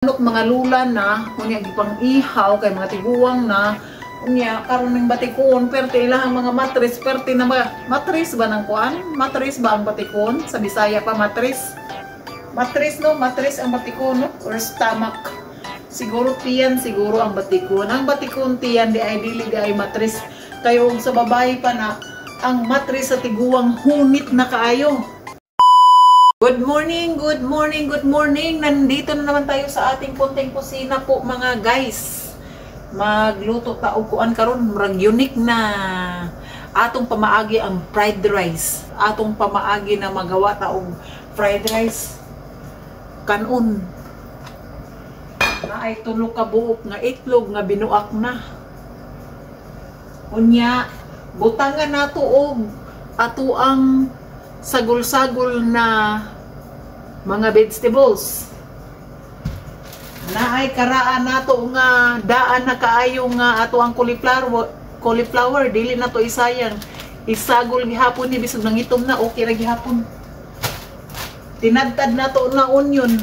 Mga lulan na unya gipang ihaw kay mga tiguang na unya karon ning batikon perti ilahang mga matris perti na matris ba nang kuan matris ba ang batikon sa Bisaya pa matris no matris ang batikon no or stomach siguro tiyan siguro ang batikon tiyan di ay dili di ay matris kayo sa babae pa na ang matris sa tiguang hunit na kaayo. Good morning. Nandito na naman tayo sa ating punting kusina po mga guys. Magluto ta og kuan karon murag unique na atong pamaagi ang fried rice. Atong pamaagi na magawa ta og fried rice kanon. Na ay tulo ka buok nga itlog nga binuak na. Unya butangan nato og ato ang sagol-sagol na mga vegetables na ay karaan nato nga daan na kaayo nga ato ang cauliflower dili na to isayang isagol gihapon ni bisog nang itom na okay ra gihapon. Tinadtad nato na onion,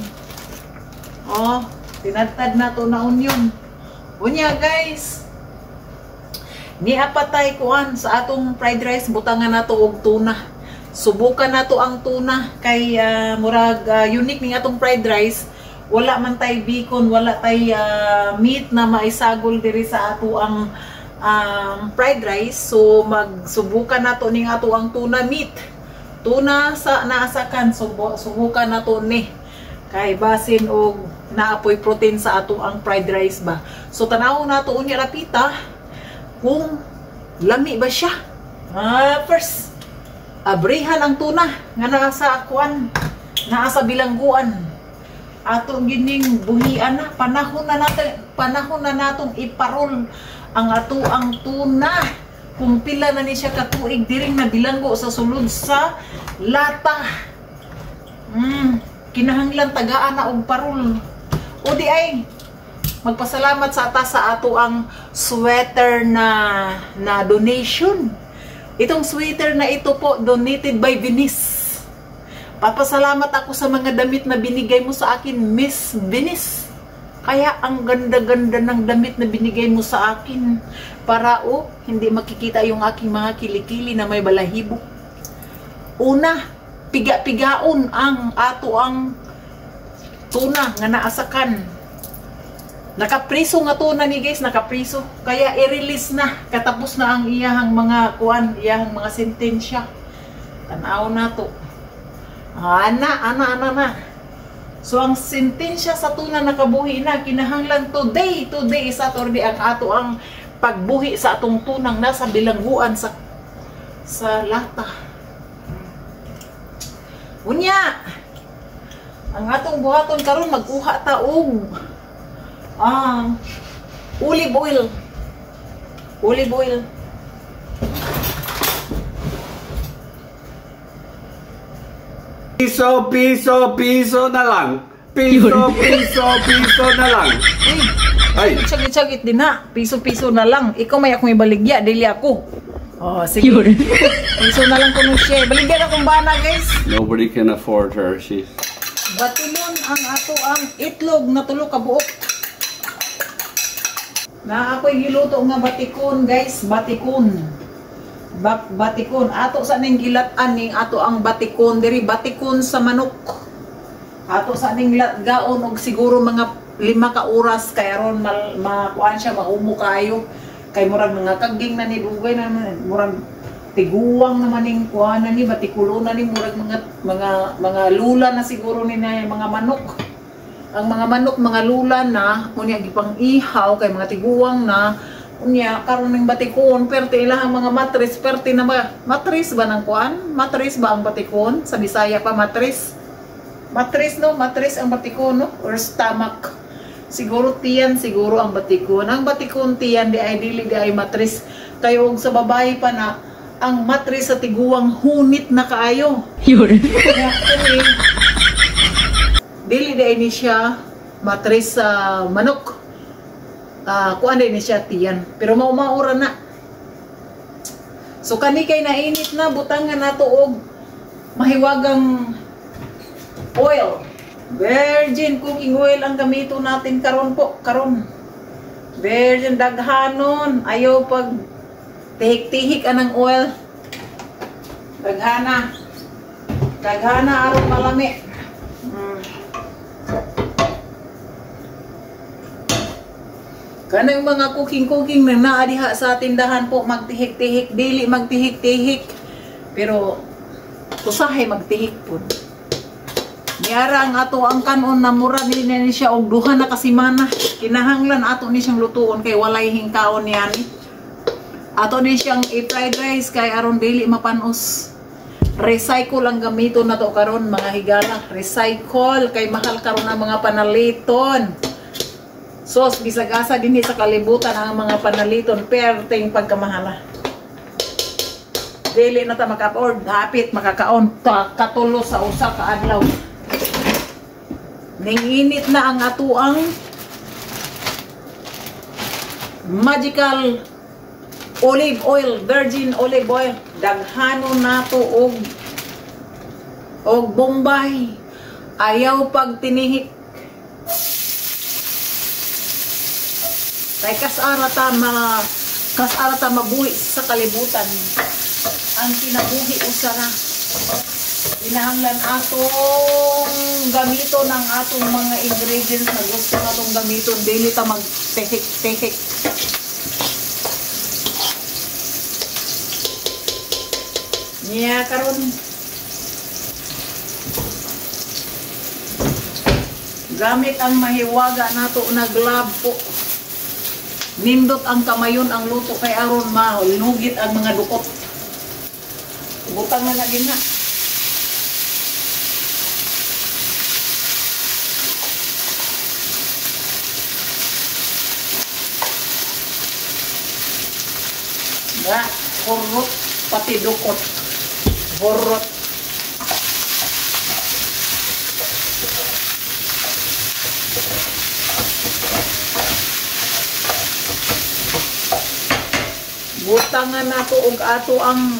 tinadtad nato na onion. Unya guys, ni apatay kuan sa atong fried rice butangan nato og tuna. Subukan nato ang tuna kay murag unique ning atong fried rice. Wala man tay bacon, wala tay meat na maisagol diri sa ato ang fried rice. So magsubukan nato ning ato ang tuna meat. Tuna sa naasakan subukan nato ni kay basin og naapoy protein sa ato ang fried rice ba. So tanaw nato unya rapita kung lami ba siya. First abrihan ang tuna nga naa sa kuan, naa sa bilangguan. Ato gining buhian na panahon na natong iparol ang ato ang tuna. Kung pila na ni siya katuig diring na bilanggo sa sulod sa lata. Kinahanglan tagaan na og parol. O di ay magpasalamat sa ata sa ato ang sweater na donation. Itong sweater na ito po, donated by Venice. Papasalamat ako sa mga damit na binigay mo sa akin, Miss Venice. Kaya ang ganda-ganda ng damit na binigay mo sa akin. Para hindi makikita yung aking mga kilikili na may balahibo. Una, piga-pigaon ang ato ang tuna nga naasakan. Nakapriso nga tuna ni guys, nakapriso. Kaya i-release na. Katapos na ang iyahang mga kuan, iyahang mga sentensya. Tanaw na to. Ana. So ang sentensya sa tuna nakabuhi na. Kinahanglan today Saturday ang ato ang pagbuhi sa atong tunang nasa bilangguan sa lata. Unya, ang atong buhaton karon magkuha ta og olive oil. Piso na lang. Piso na lang. Ay, sagit din na. Piso na lang. Ikaw may akong ibaligya, dili ako. Sige. Piso na lang kuno siya. Baligyan akong bana, guys. Nobody can afford her. She's batinon ang ato ang itlog na tulo ka buok. Na ako'y giluto nga batikon guys, batikon ato sa ning gilatan ning ato ang batikon diri, batikon sa manok ato sa ning gaon og siguro mga 5 ka oras kay aron makuan siya maumo kayo kay murag mga kaging na ni dugay na murag tiguang naman ning kuan na ni batikulo na ni murag mga lula na siguro ni na mga manok. Ang mga manok, mga lula na, unya gipang ihaw kay mga tiguang na, unya karon ning batikon perti ilahang mga matris perti na matris ba nang kuan? Matris ba ang batikon? Sa Bisaya pa matris. Matris no, matris ang batikon no or stomach. Siguro tiyan siguro ang batikon. Ang batikon tiyan di ay dili di ay matris. Kayo sa babae pa na ang matris sa tiguang hunit na kaayo. Dili day ni siya matris sa manok. Kuan day ni siya tiyan. Pero maura na. So kani kay nainit na butangan nato og mahiwagang oil. Virgin cooking oil ang gamito natin karon po, karon. Virgin daghanon, ayaw pag tihik-tihik anang oil. Daghana. Daghana aron malami. Kanang mga cooking na naadiha sa tindahan po magtihik-tihik, dili magtihik-tihik. Pero usahay magtihik po. Niara ang ato ang kanon na mura nili na siya og duha na kasimana. Kinahanglan ato ni siyang lutuon kay walay hingkaon niyan. Ato ni siyang i-fried rice kay aron dili mapanos. Recycle ang gamito na to karon mga higala. Recycle kay mahal karon ang mga panaliton. Sos, bisag-asa din sa kalibutan ang mga panaliton, perting pagkamahala. Dili na ta maka-afford, hapit makakaon katulo sa usa ka adlaw. Ninginit na ang atuang magical olive oil, virgin olive oil. Daghano nato og Bombay. Ayaw pag tinihik. Kay kasara ta mabuhi sa kalibutan. Ang kinabuhi usara. Kinahanglan atong gamito ng atong mga ingredients na gusto natong gamito. Dili ta mag-tehik-tehik. Niya karon. Gamit ang mahiwaga nato na glove po. Nindot ang kamayon ang luto kay aron malugit ang mga dukot. Butang na lagi na. Na, horot pati dukot. Horot. Butangan nato og ato ang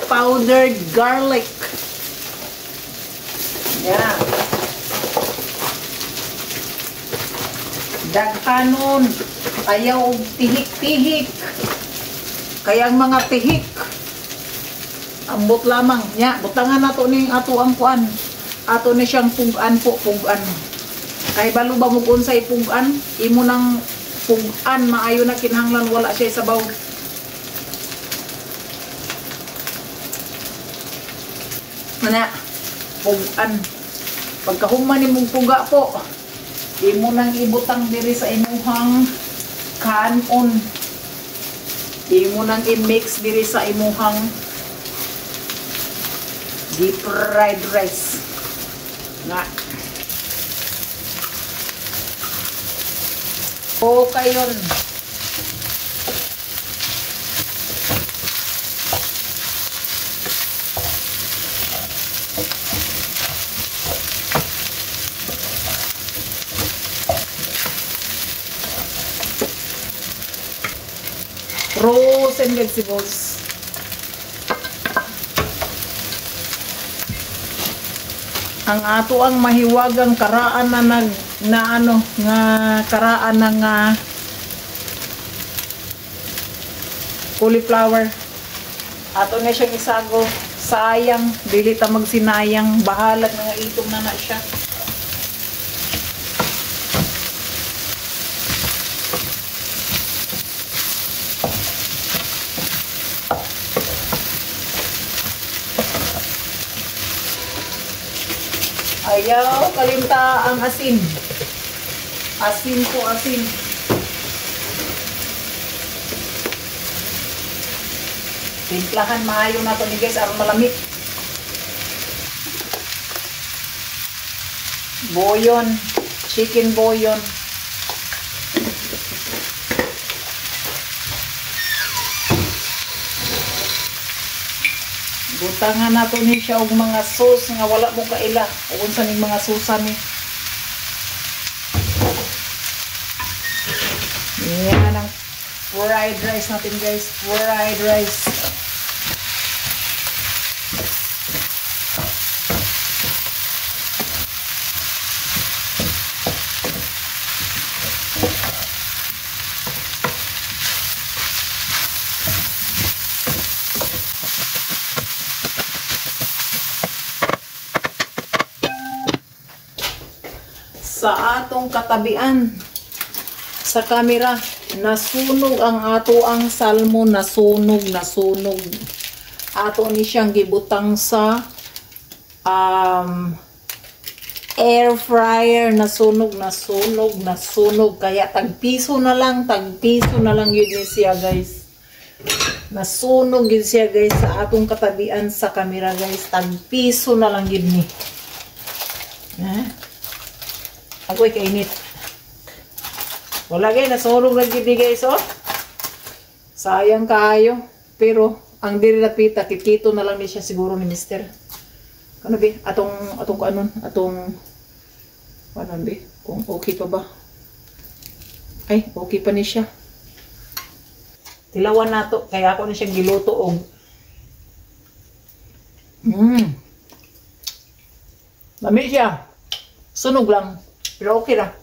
powdered garlic. Yan. Daghanon. Ayaw og tihik-tihik. Kaya ang mga tihik ambot lamang nya. Butangan nato ning ato ang kuan. Ato ni siyang pugan po, pugan. Kay balo ba mo unsay pugan? Imo nang pugan, maayo na kinahanglan wala siya sa baw. Mana, pugan. Pagkahuman ni mong puga po, di mo nang ibutang diri sa imuhang kanon. Di mo nang i-mix diri sa imuhang deep fried rice. Nga. Okay yun. Frozen vegetables. Ang ato ang mahiwagang karaan nga karaan ng cauliflower. Ato na siyang isago. Sayang, dili ta magsinayang, bahalag nga itom na siya. Ayaw kalimta ang asin. Asin po, asin. Timplahan maayo na ito ni guys, aron malamig. Boyon, chicken boyon. Butangan nato ni siya og mga sauce nga wala mo kaila. O unsa ning mga sauce ni. Yan ang fried rice natin guys. Fried rice. sa atong katabian sa camera, nasunog ang ato ang salmon, nasunog. Ato ni siyang gibutang sa air fryer, nasunog. Kaya tagpiso na lang yun ni siya, guys. Nasunog yun siya, guys, sa atong katabian sa camera, guys. Tagpiso na lang yun ni. Ako'y kainit. Wala, guys, nasunog na yun, guys, oh. Sayang kayo. Pero ang diri napita, kikito na lang ni siya siguro ni Mister. Ano ba? Atong kung okay pa ba? Ay, okay pa ni siya. Tilawan na to, kaya ako na siya giluto og. Lami siya. Sunog lang. Pero okay ra.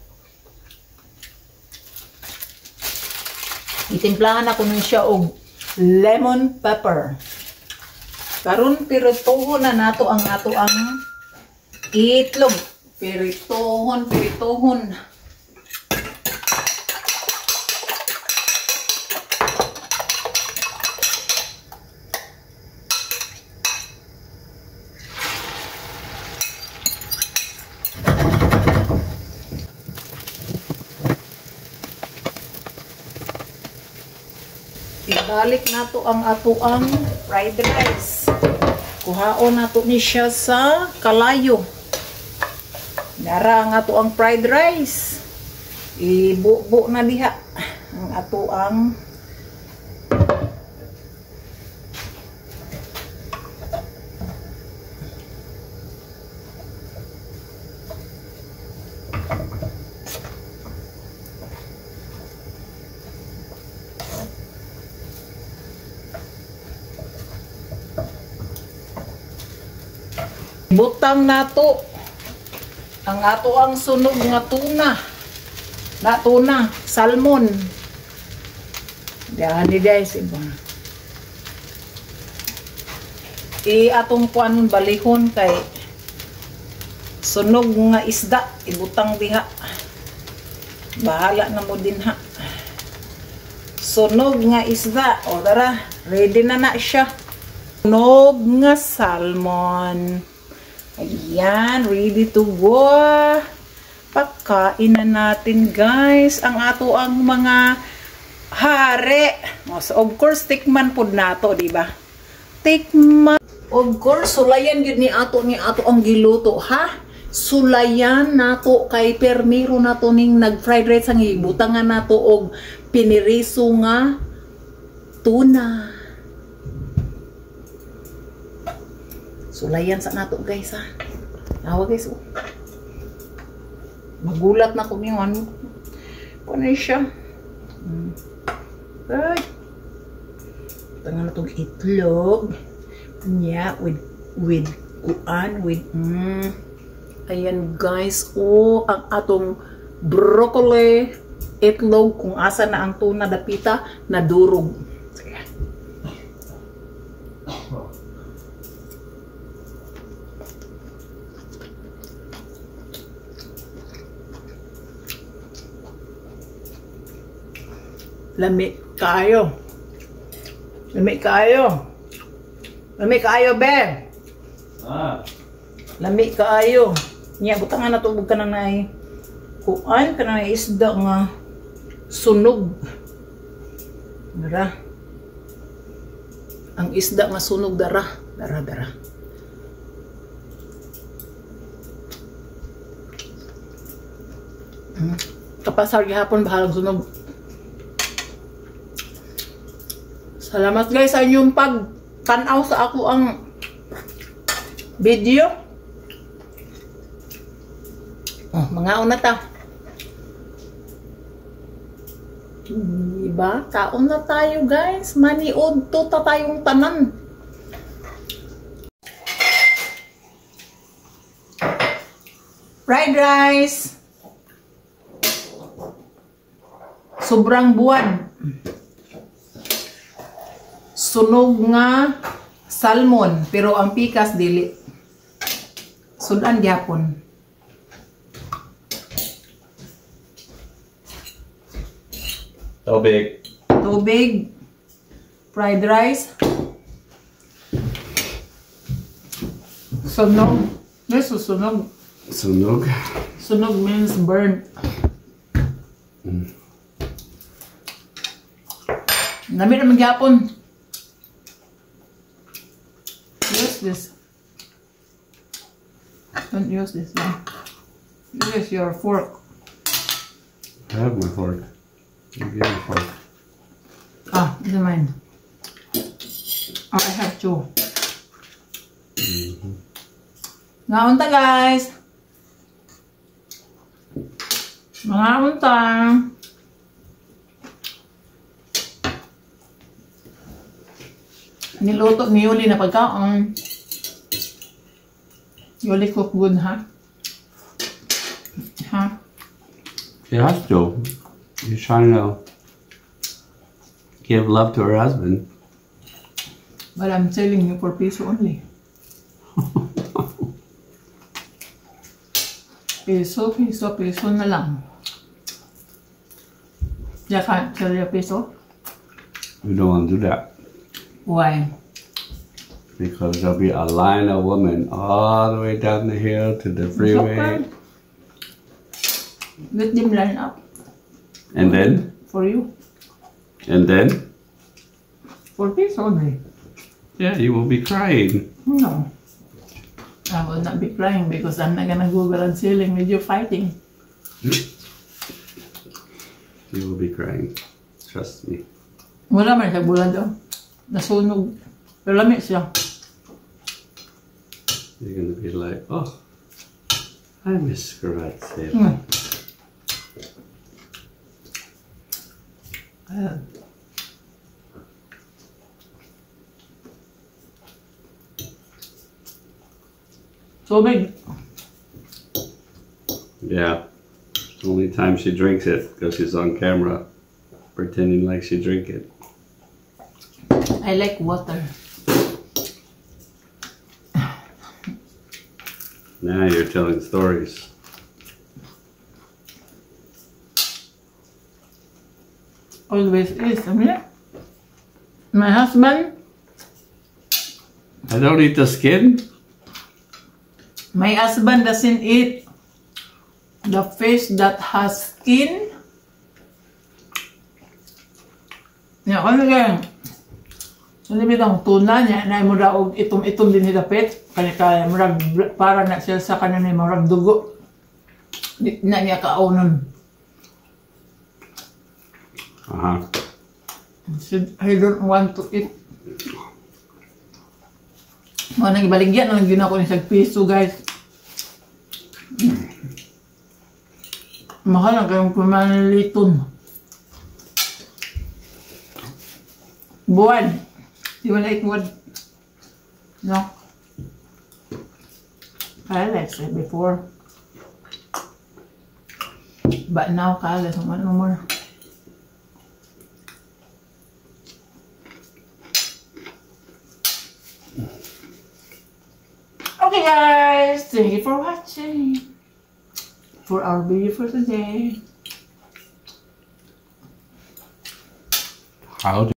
Itimplahan ako nun siya og lemon pepper. Karon pirituhon na nato ang ato ang itlog. Pirituhon. Ibalik nato ang ato ang fried rice. Kuhaon nato ni siya sa kalayo. Nara ang ato ang fried rice. Ibubo na diha ang ato ang butang nato ang ato ang sunog nga tuna, salmon. Diyan ni guys, iba. Atong kuanon balihon kay sunog nga isda, ibutang diha. Bahala na mo din ha. Sunog nga isda, o tara, ready na siya. Sunog nga salmon. Ayan, ready to go. Pagkain na natin, guys, ang ato ang mga hari. So, of course, tikman po nato, diba? Tikman. Of course, sulayan yun ni ato ang giluto, ha? Sulayan nato kay permiro nato ning nag-fried rice ang ibutangan nato og piniriso nga tuna. Sulayan sa nato, guys, ha. Nawa, guys, oh. Magulat na ko niyo, ano. Ano siya? Ay. Tangan na itong itlog. Yeah, with ayan, guys, oh, ang atong broccoli, itlog, kung asa na ang tuna dapita, nadurog. Lami kayo. Lami kayo, be. Lami kayo. Nya butangan na tubog ka na nay. Kuan ka na isda nga sunog. Dara. Ang isda nga sunog dara. Dara. Kapasar gihapon bahalag sunog. Salamat, guys, sa inyong pagtanaw sa ako ang video. Oh, mga una ta. Diba? Kaon na tayo, guys. Maniod to ta tayong tanan. Fried rice. Sobrang buwan. Sunog nga salmon, pero ang pikas dili. Sudan gyapon. Tubig. Tubig. Fried rice. Sunog. This is sunog. Sunog. Sunog means burnt. Dami naman gyapon. Use this. Don't use this one. Use your fork. I have my fork. You give me a fork. Ah, never mind. Oh, I have two. Naunta guys. Naunta. Niluto ni Yuli na pagkaon. Yuli cook good, ha? Ha? She has to. She's trying to give love to her husband. But I'm telling you for piso only. Piso na lang. You can't tell your piso? We don't want to do that. Why? Because there'll be a line of women all the way down the hill to the freeway. Let them line up. And then? For you. And then? For piso only. Yeah, you will be crying. No. I will not be crying because I'm not gonna go garage selling with you fighting. You will be crying. Trust me. Wala man siya bulan daw. Nasunog. Pero lamig siya. You're gonna be like, oh, I miss garage sale. So big. Yeah. Only time she drinks it because she's on camera pretending like she drink it. I like water. Now you're telling stories. Always is. My husband. I don't eat the skin. My husband doesn't eat the fish that has skin. Yeah, ano kaya? Ano bitang tuna niya na mo daw itom-itom din hidapit. Kaya murag para na siya sa kanan ni murag dugo. Di na niya kaunon. I don't want to eat. Mga nang ibaligyan ang ginako ni sag piso, guys. Mahal ang kayong pumanliton. Buwan. You wanna eat wood? No? I like it before. But now, Kyle, I don't want no more. Okay guys, thank you for watching. For our video for today. How do